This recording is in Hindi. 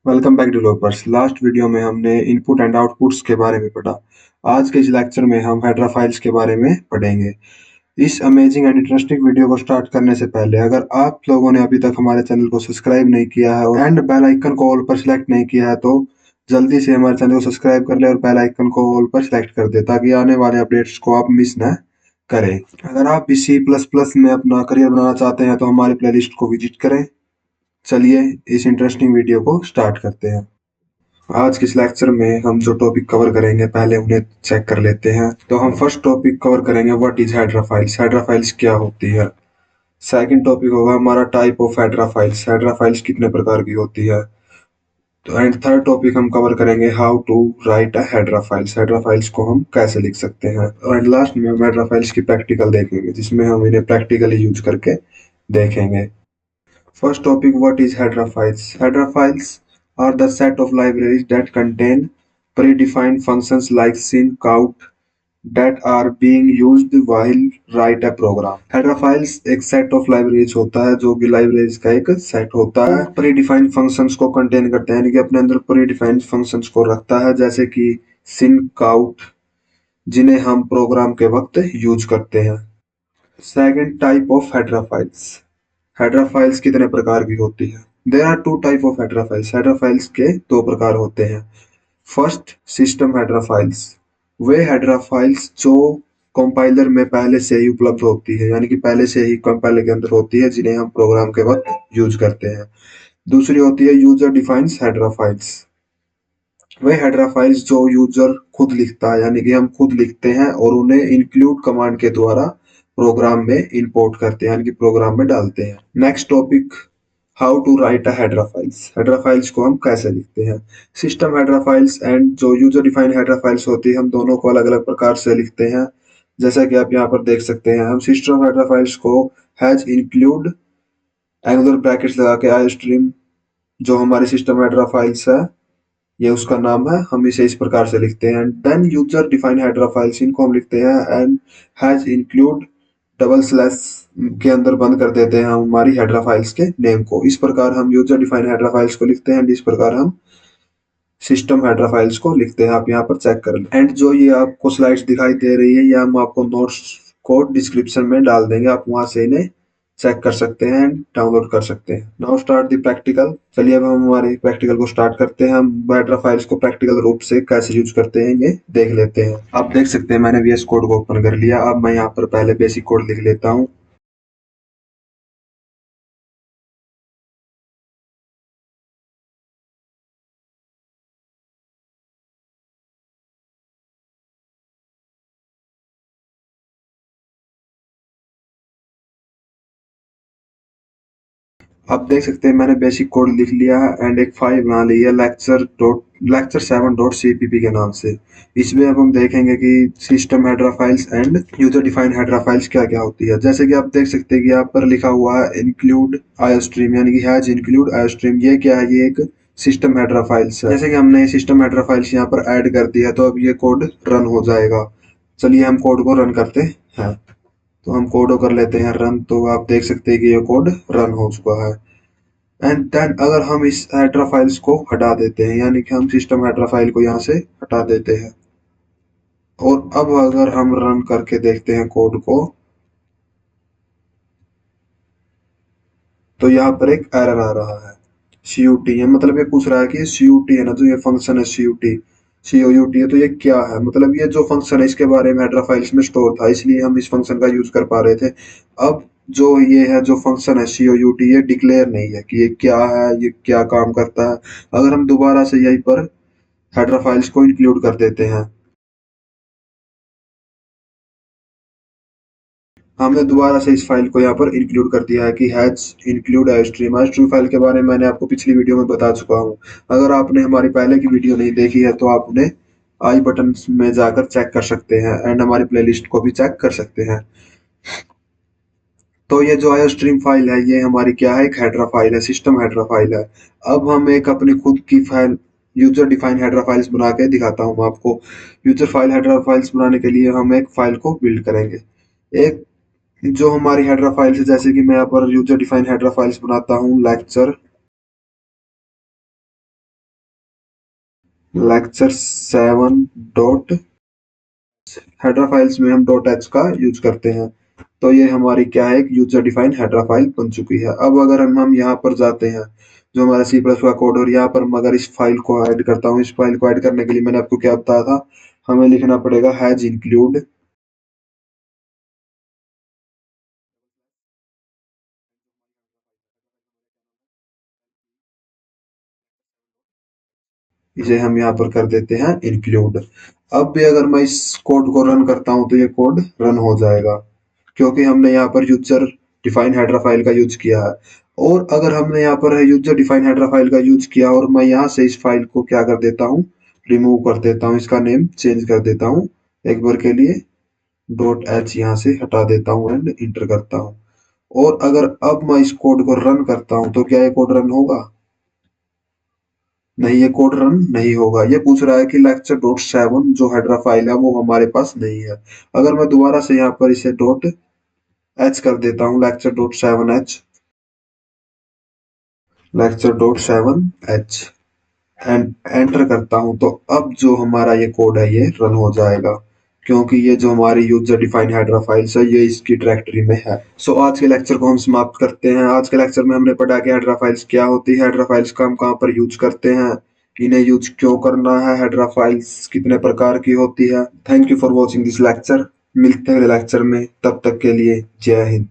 Welcome back developers. Last video में हमने इनपुट एंड आउटपुट्स के बारे में पढ़ा। आज के इस लेक्चर में हम हेडर फाइल्स के बारे में पढ़ेंगे। इस अमेजिंग एंड इंटरेस्टिंग वीडियो को स्टार्ट करने से पहले अगर आप लोगों ने अभी तक हमारे चैनल को सब्सक्राइब नहीं किया है एंड बेल आइकन को ऑल पर सिलेक्ट नहीं किया है तो जल्दी से हमारे चैनल को सब्सक्राइब कर ले और बेल आइकन को ऑल पर सिलेक्ट कर दे ताकि आने वाले अपडेट्स को आप मिस ना करें। अगर आप भी C++ में अपना करियर बनाना चाहते हैं तो हमारे प्लेलिस्ट को विजिट करें। चलिए इस इंटरेस्टिंग वीडियो को स्टार्ट करते हैं। आज के इस लेक्चर में हम जो टॉपिक कवर करेंगे पहले उन्हें चेक कर लेते हैं। तो हम फर्स्ट टॉपिक कवर करेंगे what is header files. Header files क्या होती है। सेकंड टॉपिक होगा हमारा type of header files. Header files कितने प्रकार की होती है। तो एंड थर्ड टॉपिक हम कवर करेंगे how to write a header files. Header files को हम कैसे लिख सकते हैं। एंड लास्ट में हम हेडर फाइल्स की प्रैक्टिकल देखेंगे जिसमें हम इन्हें प्रैक्टिकली यूज करके देखेंगे। First topic, what is header files? Header files are the set of libraries that contain predefined functions like syn, count that are being used while write a program. Header files एक set of libraries होता है जो कि libraries का एक set होता है। predefined functions को contain करते हैं यानी कि अपने अंदर predefined functions को रखता है जैसे कि syn, count जिन्हें हम प्रोग्राम के वक्त यूज करते हैं। Second type of header files. Header files कितने प्रकार की होती है। There are two type of header files. Header files के दो प्रकार होते हैं। First system header files. वे हेडर फाइल्स जो कंपाइलर में पहले से ही उपलब्ध होती है यानी कि पहले से ही कंपाइलर के अंदर होती है जिन्हें हम प्रोग्राम के वक्त यूज करते हैं। दूसरी होती है यूजर डिफाइंस हेडर फाइल्स। वे हेडर फाइल्स जो यूजर खुद लिखता है यानी कि हम खुद लिखते हैं और उन्हें इंक्लूड कमांड के द्वारा प्रोग्राम में इंपोर्ट करते हैं यानी कि प्रोग्राम में डालते हैं। Next topic how to write a header files. Header files को हम कैसे लिखते हैं। सिस्टम हेडर फाइल्स एंड जो यूजर डिफाइंड हेडर फाइल्स होती है हम दोनों को अलग अलग प्रकार से लिखते हैं। जैसा कि आप यहाँ पर देख सकते हैं हम सिस्टम हेडर फाइल्स को हैज इंक्लूड एंगुलर ब्रैकेट्स लगा के आई स्ट्रीम जो हमारी सिस्टम हेडर फाइल्स है ये उसका नाम है। हम इसे इस प्रकार से लिखते हैं। Then user define header files इनको हम लिखते हैं and hash include double slash के अंदर बंद कर देते हैं हम हमारी हेडर फाइल्स के नेम को। इस प्रकार हम यूजर डिफाइन हेडर फाइल्स को लिखते हैं एंड इस प्रकार हम सिस्टम हेडर फाइल्स को लिखते हैं। आप यहाँ पर चेक कर लें। एंड जो ये आपको स्लाइड्स दिखाई दे रही है ये हम आपको नोट्स को डिस्क्रिप्शन में डाल देंगे। आप वहां से इन्हें चेक कर सकते हैं एंड डाउनलोड कर सकते हैं। Now start the practical. चलिए अब हम हमारे प्रैक्टिकल को स्टार्ट करते हैं। हम हेडर फाइल्स को प्रैक्टिकल रूप से कैसे यूज करते हैं ये देख लेते हैं। आप देख सकते हैं मैंने VS कोड को ओपन कर लिया। अब मैं यहाँ पर पहले बेसिक कोड लिख लेता हूँ। आप देख सकते हैं मैंने बेसिक कोड लिख लिया है एंड एक फाइल बना ली है lecture7.cpp के नाम से। इसमें अब हम देखेंगे कि system header files and user defined header files क्या क्या होती है। जैसे कि आप देख सकते हैं कि यहाँ पर लिखा हुआ है इंक्लूड आयोस्ट्रीम यानी कि हैज इंक्लूड आयोस्ट्रीम। ये क्या है, ये एक सिस्टम हेडर फाइल्स है। जैसे कि हमने सिस्टम हेडर फाइल्स यहाँ पर ऐड कर दिया तो अब ये कोड रन हो जाएगा। चलिए हम कोड को रन करते हैं। तो हम कोड कर लेते हैं रन। तो आप देख सकते हैं कि ये कोड रन हो चुका है। एंड देन अगर हम इस हेडर फाइल्स को हटा देते हैं यानी कि हम सिस्टम हेडर फाइल को यहाँ से हटा देते हैं और अब अगर हम रन करके देखते हैं कोड को तो यहाँ पर एक एरर आ रहा है। CUT है मतलब ये पूछ रहा है कि CUT है ना, जो ये फंक्शन है CUT COUT है तो ये क्या है। मतलब ये जो फंक्शन है इसके बारे में हेडर फाइल्स में स्टोर था इसलिए हम इस फंक्शन का यूज कर पा रहे थे। अब जो ये है जो फंक्शन है COUT ये डिक्लेयर नहीं है कि ये क्या है, ये क्या काम करता है। अगर हम दोबारा से यहीं पर हेडर फाइल्स को इंक्लूड कर देते हैं। हमने दोबारा से इस फाइल को यहाँ पर इंक्लूड कर दिया है कि हैज इंक्लूड आईस्ट्रीम। आईस्ट्रीम फाइल के बारे में मैंने आपको पिछली वीडियो में बता चुका हूँ। अगर आपने हमारी पहले की वीडियो नहीं देखी है तो आप उन्हें आई बटन में जाकर चेक कर सकते हैं एंड हमारी प्लेलिस्ट को भी चेक कर सकते हैं। तो ये जो आईस्ट्रीम फाइल है ये हमारी क्या है, एक हेडर फाइल है, सिस्टम हेडर फाइल है। अब हम एक अपनी खुद की file user defined header files बना के दिखाता हूँ आपको। यूजर फाइल हेडर फाइल्स बनाने के लिए हम एक फाइल को बिल्ड करेंगे। एक जो हमारी हेडर फाइल्स है जैसे कि मैं यहाँ पर यूजर डिफाइन हेडर फाइल्स बनाता हूँ लेक्चर लेक्चर 7 हेडर फाइल्स में हम डॉट एच का यूज करते हैं। तो ये हमारी क्या है, एक यूजर डिफाइंड हेडर फाइल बन चुकी है। अब अगर हम यहाँ पर जाते हैं, जो हमारा सी प्लस का कोड, और यहाँ पर मैं अगर इस फाइल को ऐड करता हूँ, इस फाइल को ऐड करने के लिए मैंने आपको क्या बताया था, हमें लिखना पड़ेगा हैज इंक्लूड इसे हम यहाँ पर कर देते हैं इंक्लूड। अब भी अगर मैं इस कोड को रन करता हूँ तो ये कोड रन हो जाएगा, क्योंकि हमने यहाँ पर यूजर डिफाइन हेडर फाइल का यूज किया है। और अगर हमने यहाँ पर यूजर डिफाइन हेडर फाइल का यूज किया और मैं यहाँ से इस फाइल को क्या कर देता हूँ, रिमूव कर देता हूँ, इसका नेम चेंज कर देता हूँ एक बार के लिए, डॉट एच यहाँ से हटा देता हूँ एंड इंटर करता हूँ। और अगर अब मैं इस कोड को रन करता हूँ तो क्या ये कोड रन होगा? नहीं, ये कोड रन नहीं होगा। ये पूछ रहा है कि लेक्चर डॉट सेवन जो हेडर फाइल है वो हमारे पास नहीं है। अगर मैं दोबारा से यहाँ पर इसे डॉट एच कर देता हूँ, lecture dot seven H, lecture dot seven H and enter करता हूँ, तो अब जो हमारा ये कोड है ये रन हो जाएगा, क्योंकि ये जो हमारी यूजर डिफाइंड हेडर फाइल्स है ये इसकी डायरेक्टरी में है। सो आज के लेक्चर को हम समाप्त करते हैं। आज के लेक्चर में हमने पढ़ा कि हेडर फाइल्स क्या होती है, हेडर फाइल्स का हम कहाँ पर यूज करते हैं, इन्हें यूज क्यों करना है, हेडर फाइल्स कितने प्रकार की होती है। Thank you for watching this lecture. मिलते हैं अगले लेक्चर में, तब तक के लिए जय हिंद।